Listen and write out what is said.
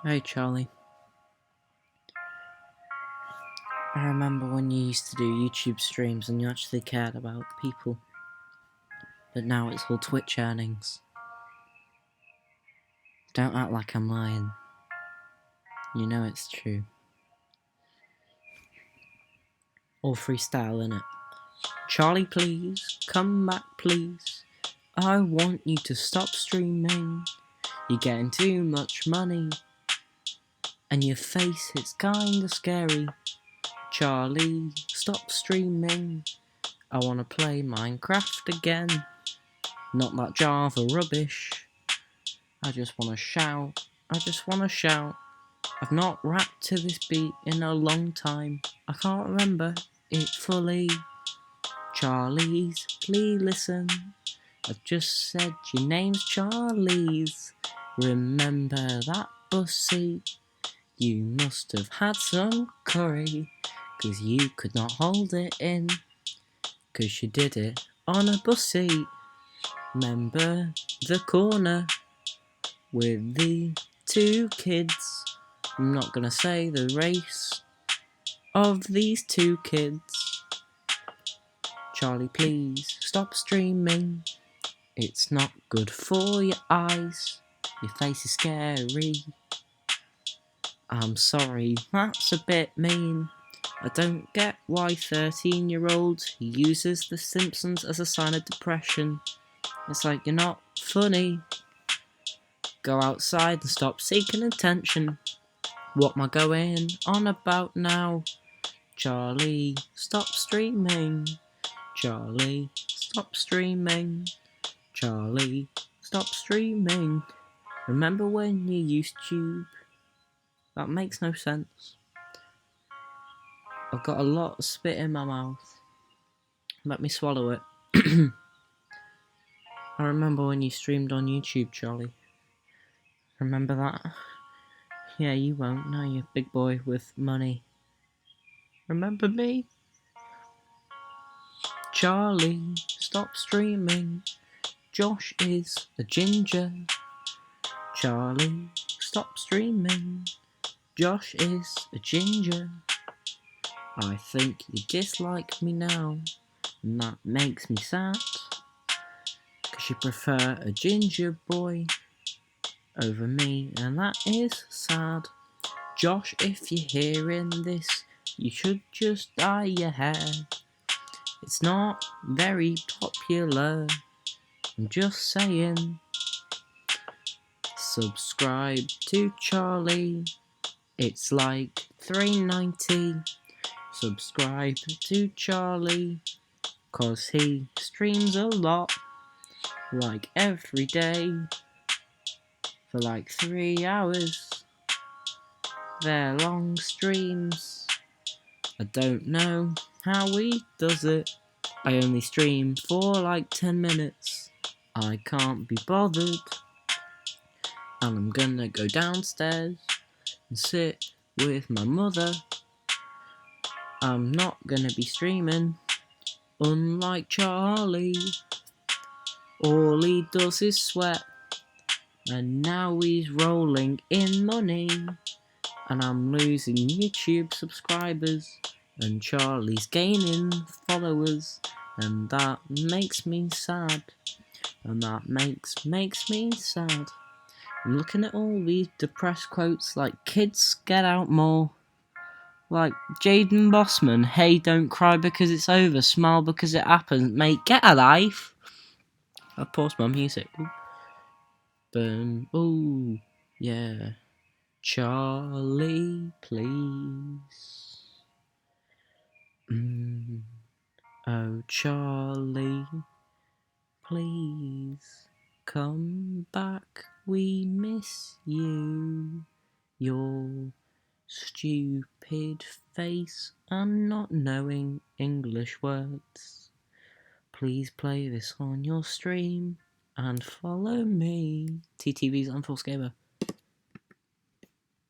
Hey Charlie, I remember when you used to do YouTube streams and you actually cared about people, but now it's all Twitch earnings. Don't act like I'm lying. You know it's true. All freestyle, innit? Charlie, please, come back, please. I want you to stop streaming. You're getting too much money, and your face is kinda scary. Charlie, stop streaming. I wanna play Minecraft again. Not that Java rubbish. I just wanna shout. I've not rapped to this beat in a long time. I can't remember it fully. Charlie's, please listen. I've just said your name's Charlie's. Remember that bus seat? You must have had some curry, 'cause you could not hold it in, 'cause you did it on a bus seat. Remember the corner with the two kids? I'm not gonna say the race of these two kids. Charlie, please stop streaming. It's not good for your eyes. Your face is scary. I'm sorry, that's a bit mean. I don't get why 13-year-olds uses The Simpsons as a sign of depression. It's like, you're not funny. Go outside and stop seeking attention. What am I going on about now? Charlie, stop streaming. Charlie, stop streaming. Charlie, stop streaming. Remember when you used YouTube? That makes no sense. I've got a lot of spit in my mouth. Let me swallow it. I remember when you streamed on YouTube, Charlie. Remember that? Yeah, you won't. Now you're a big boy with money. Remember me? Charlie, stop streaming. Josh is a ginger. Charlie, stop streaming. Josh is a ginger. I think you dislike me now, and that makes me sad, 'cause you prefer a ginger boy over me, and that is sad. Josh, if you're hearing this, you should just dye your hair. It's not very popular, I'm just saying. Subscribe to Charlie, it's like $3.90. Subscribe to Charlie, 'cause he streams a lot, like every day, for like 3 hours. They're long streams. I don't know how he does it. I only stream for like 10 minutes. I can't be bothered. And I'm gonna go downstairs and sit with my mother. I'm not gonna be streaming, unlike Charlie. All he does is sweat, and now he's rolling in money, and I'm losing YouTube subscribers, and Charlie's gaining followers, and that makes me sad, and that makes me sad. I'm looking at all these depressed quotes like "kids get out more," like Jaden Bossman, "Hey, don't cry because it's over, smile because it happens, mate, get a life." I paused my music. Boom. Ooh, yeah. Charlie, please. Oh, Charlie, please come back. We miss you. Your stupid face and not knowing English words. Please play this on your stream and follow me. TTV's on Full Scaber.